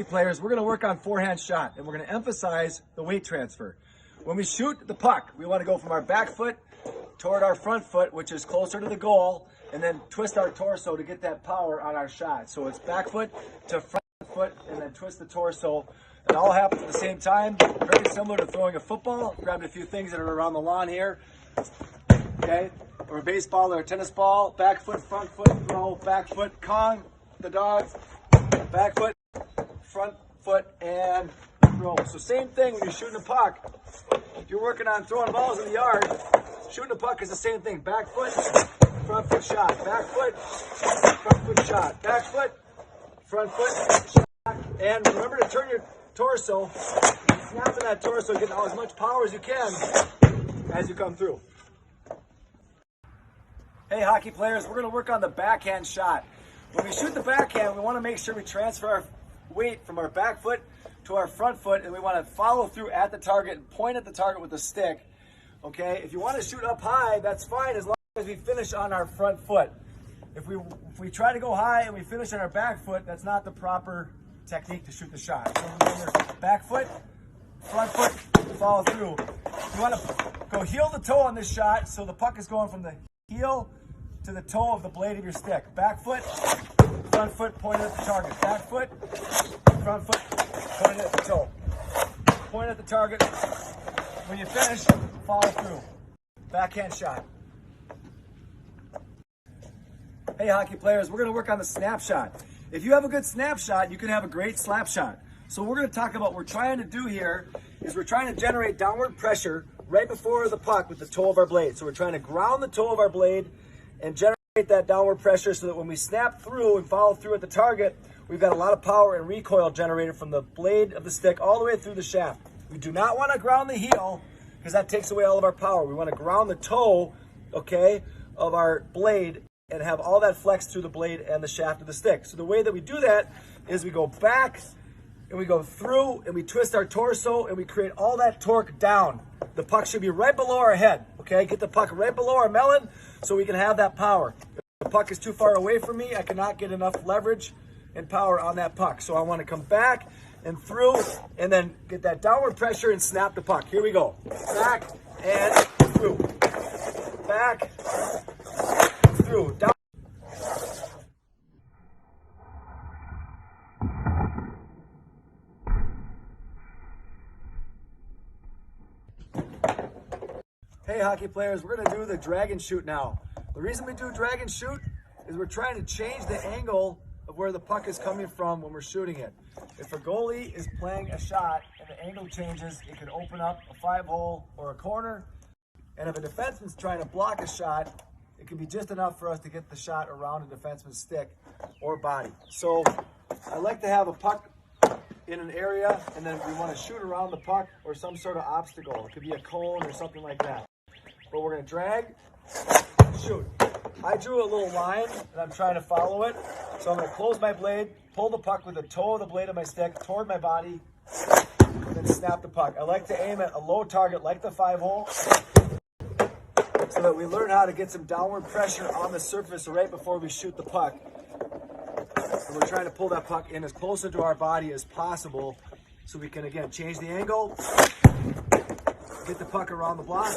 Players, we're going to work on forehand shot, and we're going to emphasize the weight transfer. When we shoot the puck, we want to go from our back foot toward our front foot, which is closer to the goal, and then twist our torso to get that power on our shot. So it's back foot to front foot, and then twist the torso. It all happens at the same time. Very similar to throwing a football. Grabbed a few things that are around the lawn here. Okay, or a baseball or a tennis ball. Back foot, front foot, throw. Back foot, Kong, the dogs. Back foot, front foot, and throw. So same thing when you're shooting a puck. If you're working on throwing balls in the yard, shooting a puck is the same thing. Back foot, front foot shot. Back foot, front foot shot. Back foot, front foot shot. And remember to turn your torso, snapping that torso, getting as much power as you can as you come through. Hey hockey players, we're going to work on the backhand shot. When we shoot the backhand, we want to make sure we transfer our weight from our back foot to our front foot, and we want to follow through at the target and point at the target with the stick. Okay, if you want to shoot up high, that's fine as long as we finish on our front foot. If we try to go high and we finish on our back foot, that's not the proper technique to shoot the shot. So we're going your back foot, front foot, follow through. You want to go heel to toe on this shot, so the puck is going from the heel to the toe of the blade of your stick. Back foot, front foot, pointed at the target. Back foot, front foot, pointed at the toe. Point at the target. When you finish, follow through. Backhand shot. Hey hockey players, we're going to work on the snapshot. If you have a good snapshot, you can have a great slap shot. So what we're going to talk about, what we're trying to do here is we're trying to generate downward pressure right before the puck with the toe of our blade. So we're trying to ground the toe of our blade and generate that downward pressure so that when we snap through and follow through at the target, we've got a lot of power and recoil generated from the blade of the stick all the way through the shaft. We do not want to ground the heel because that takes away all of our power. We want to ground the toe, okay, of our blade and have all that flex through the blade and the shaft of the stick. So the way that we do that is we go back and we go through and we twist our torso and we create all that torque down. The puck should be right below our head, okay? Get the puck right below our melon so we can have that power. If the puck is too far away from me, I cannot get enough leverage and power on that puck. So I want to come back and through and then get that downward pressure and snap the puck. Here we go. Back and through. Back, through. Down. Hey hockey players, we're going to do the drag and shoot now. The reason we do drag and shoot is we're trying to change the angle of where the puck is coming from when we're shooting it. If a goalie is playing a shot and the angle changes, it can open up a 5-hole or a corner. And if a defenseman's trying to block a shot, it can be just enough for us to get the shot around a defenseman's stick or body. So I like to have a puck in an area, and then we want to shoot around the puck or some sort of obstacle. It could be a cone or something like that. But we're going to drag, shoot. I drew a little line and I'm trying to follow it. So I'm going to close my blade, pull the puck with the toe of the blade of my stick toward my body, and then snap the puck. I like to aim at a low target like the 5-hole so that we learn how to get some downward pressure on the surface right before we shoot the puck. And we're trying to pull that puck in as closer to our body as possible so we can, again, change the angle, get the puck around the block.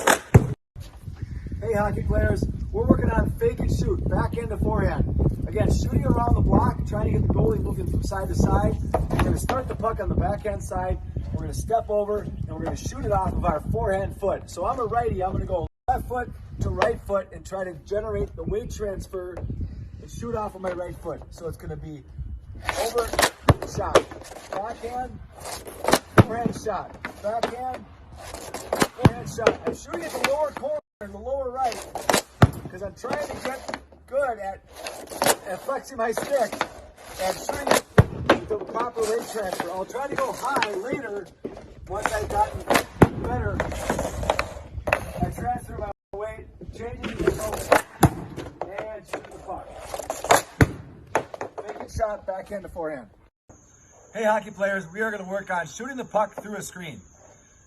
Hey hockey players, we're working on fake and shoot, backhand to forehand. Again, shooting around the block, trying to get the goalie moving from side to side. We're going to start the puck on the backhand side. We're going to step over and we're going to shoot it off of our forehand foot. So I'm a righty, I'm going to go left foot to right foot and try to generate the weight transfer and shoot off of my right foot. So it's going to be over, shot, backhand, forehand shot, backhand, forehand shot. I'm shooting at the lower corner in the lower right because I'm trying to get good at flexing my stick and shooting it with the proper weight transfer. I'll try to go high later once I've gotten better at transferring my weight, changing the angle, and shooting the puck. Making shot, backhand to forehand. Hey hockey players, we are going to work on shooting the puck through a screen.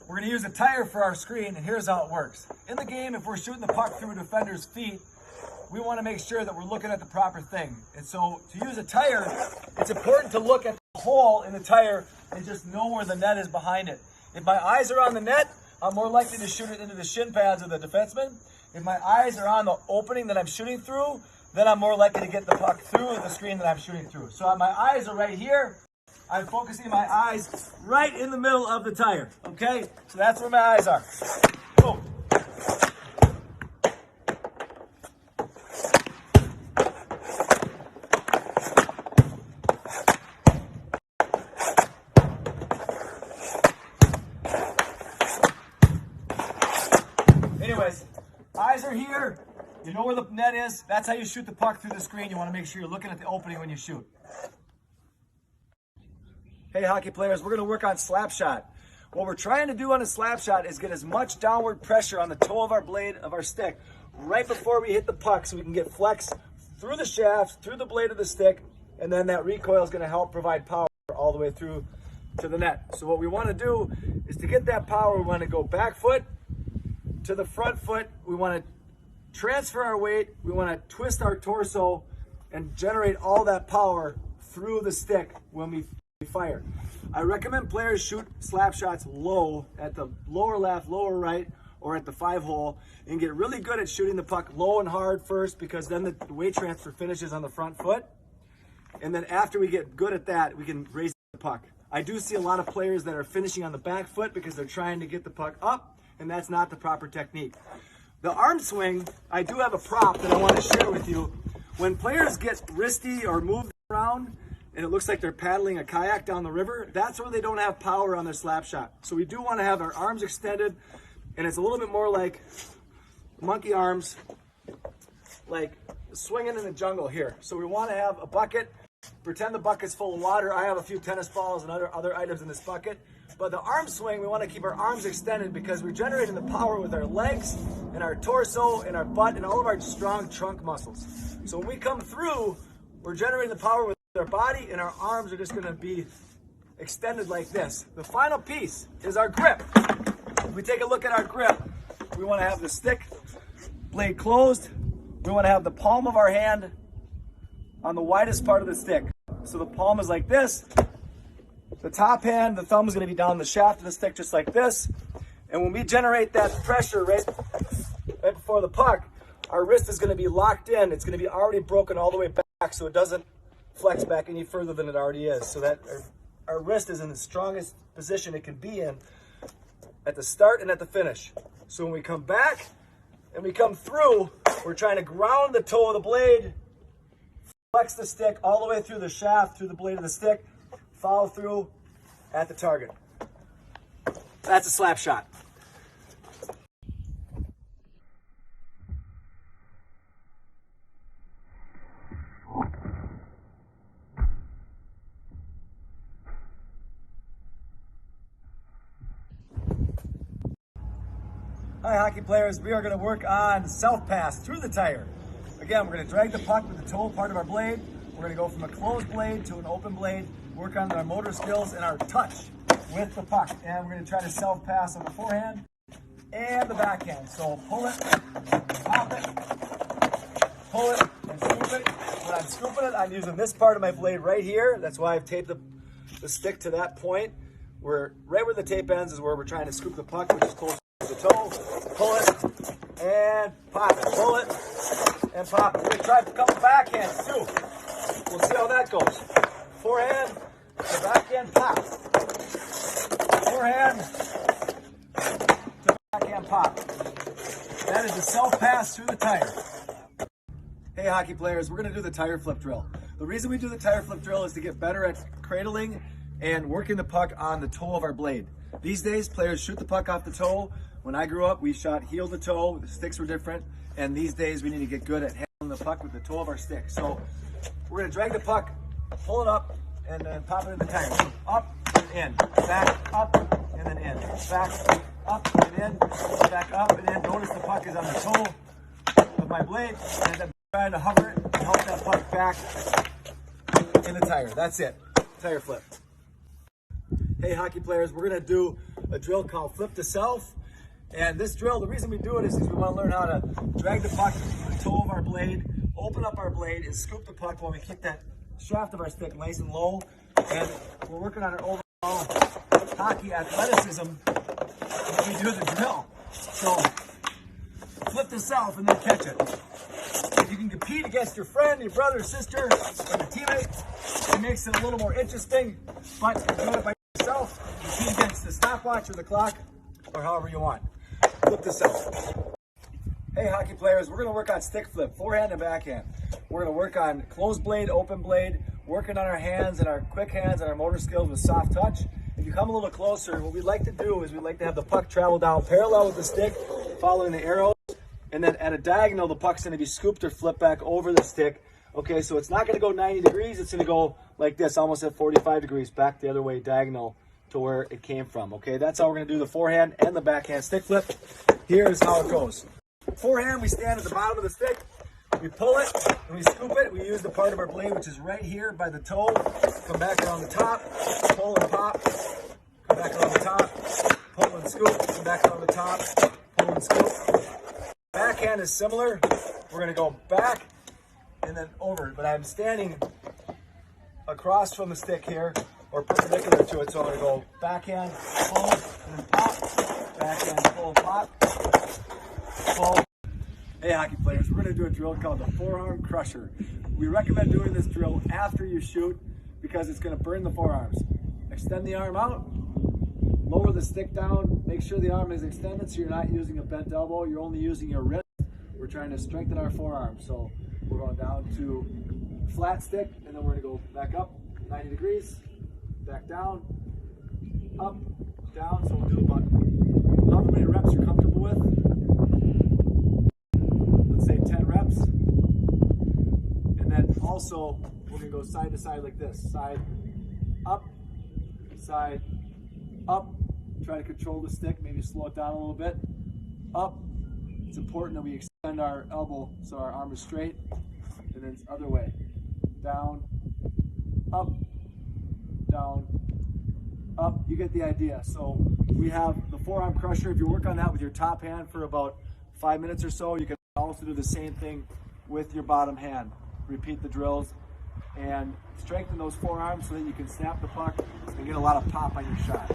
We're going to use a tire for our screen, and here's how it works. In the game, if we're shooting the puck through a defender's feet, we want to make sure that we're looking at the proper thing. And so to use a tire, it's important to look at the hole in the tire and just know where the net is behind it. If my eyes are on the net, I'm more likely to shoot it into the shin pads of the defenseman. If my eyes are on the opening that I'm shooting through, then I'm more likely to get the puck through the screen that I'm shooting through. So my eyes are right here. I'm focusing my eyes right in the middle of the tire, okay? So that's where my eyes are. Boom. Anyways, eyes are here. You know where the net is. That's how you shoot the puck through the screen. You want to make sure you're looking at the opening when you shoot. Hey, hockey players, we're going to work on slap shot. What we're trying to do on a slap shot is get as much downward pressure on the toe of our blade of our stick right before we hit the puck so we can get flex through the shaft, through the blade of the stick, and then that recoil is going to help provide power all the way through to the net. So what we want to do is to get that power, we want to go back foot to the front foot. We want to transfer our weight. We want to twist our torso and generate all that power through the stick when we fire. I recommend players shoot slap shots low at the lower left, lower right, or at the 5-hole, and get really good at shooting the puck low and hard first, because then the weight transfer finishes on the front foot. And then after we get good at that, we can raise the puck. I do see a lot of players that are finishing on the back foot because they're trying to get the puck up, and that's not the proper technique. The arm swing, I do have a prop that I want to share with you. When players get wristy or move around, and it looks like they're paddling a kayak down the river, that's where they don't have power on their slap shot. So we do want to have our arms extended, and it's a little bit more like monkey arms, like swinging in the jungle here. So we want to have a bucket, pretend the bucket's full of water. I have a few tennis balls and other items in this bucket. But the arm swing, we want to keep our arms extended because we're generating the power with our legs and our torso and our butt and all of our strong trunk muscles. So when we come through, we're generating the power with our body, and our arms are just going to be extended like this. The final piece is our grip. If we take a look at our grip, we want to have the stick blade closed. We want to have the palm of our hand on the widest part of the stick. So the palm is like this. The top hand, the thumb is going to be down the shaft of the stick just like this. And when we generate that pressure right before the puck, our wrist is going to be locked in. It's going to be already broken all the way back so it doesn't flex back any further than it already is, so that our wrist is in the strongest position it can be in at the start and at the finish. So when we come back and we come through, we're trying to ground the toe of the blade, flex the stick all the way through the shaft, through the blade of the stick, follow through at the target. That's a slap shot. Hi, hockey players. We are going to work on self-pass through the tire. Again, we're going to drag the puck with the toe part of our blade. We're going to go from a closed blade to an open blade, work on our motor skills and our touch with the puck. And we're going to try to self-pass on the forehand and the backhand. So pull it, pop it, pull it, and scoop it. When I'm scooping it, I'm using this part of my blade right here. That's why I've taped the stick to that point. Right where the tape ends is where we're trying to scoop the puck, which is close to the toe. Pull it and pop it. Pull it and pop it. We're going to try a couple backhands too. We'll see how that goes. Forehand, to backhand pop. Forehand, to backhand pop. That is the self-pass through the tire. Hey, hockey players, we're going to do the tire flip drill. The reason we do the tire flip drill is to get better at cradling and working the puck on the toe of our blade. These days, players shoot the puck off the toe. When I grew up, we shot heel to toe. The sticks were different. And these days, we need to get good at handling the puck with the toe of our stick. So we're going to drag the puck, pull it up, and then pop it in the tire. So up and in, back, up, and then in. Back, up, and in, back, up, and in. Notice the puck is on the toe of my blade, and I'm trying to hover it and help that puck back in the tire. That's it. Tire flip. Hey, hockey players, we're going to do a drill called flip to self. And this drill, the reason we do it is because we want to learn how to drag the puck to the toe of our blade, open up our blade, and scoop the puck while we keep that shaft of our stick nice and low. And we're working on our overall hockey athleticism when we do the drill. So flip this off and then catch it. If you can compete against your friend, your brother, sister, or your teammate, it makes it a little more interesting. But if you do it by yourself, compete against the stopwatch or the clock, or however you want. Flip this out. Hey hockey players, we're going to work on stick flip, forehand and backhand. We're going to work on closed blade, open blade, working on our hands and our quick hands and our motor skills with soft touch. If you come a little closer, what we'd like to do is we'd like to have the puck travel down parallel with the stick, following the arrows, and then at a diagonal, the puck's going to be scooped or flipped back over the stick. Okay, so it's not going to go 90 degrees, it's going to go like this, almost at 45 degrees, back the other way, diagonal to where it came from. Okay, that's how we're going to do the forehand and the backhand stick flip. Here's how it goes. Forehand, we stand at the bottom of the stick, we pull it, and we scoop it. We use the part of our blade, which is right here by the toe. Come back around the top, pull and pop, come back around the top, pull and scoop, come back around the top, pull and scoop. Backhand is similar. We're going to go back and then over, but I'm standing across from the stick here, or perpendicular to it, so I'm going to go backhand, pull, and then pop, backhand, pull, pop, pull. Hey hockey players, we're going to do a drill called the forearm crusher. We recommend doing this drill after you shoot because it's going to burn the forearms. Extend the arm out, lower the stick down, make sure the arm is extended so you're not using a bent elbow, you're only using your wrist. We're trying to strengthen our forearm, so we're going down to flat stick, and then we're going to go back up 90 degrees, back down, up, down. So we'll do about however many reps you're comfortable with. Let's say 10 reps. And then also we're going to go side to side like this. Side, up, side, up. Try to control the stick, maybe slow it down a little bit. Up. It's important that we extend our elbow so our arm is straight. And then it's other way. Down, up, down, up. You get the idea. So we have the forearm crusher. If you work on that with your top hand for about 5 minutes or so, you can also do the same thing with your bottom hand. Repeat the drills and strengthen those forearms so that you can snap the puck and get a lot of pop on your shot.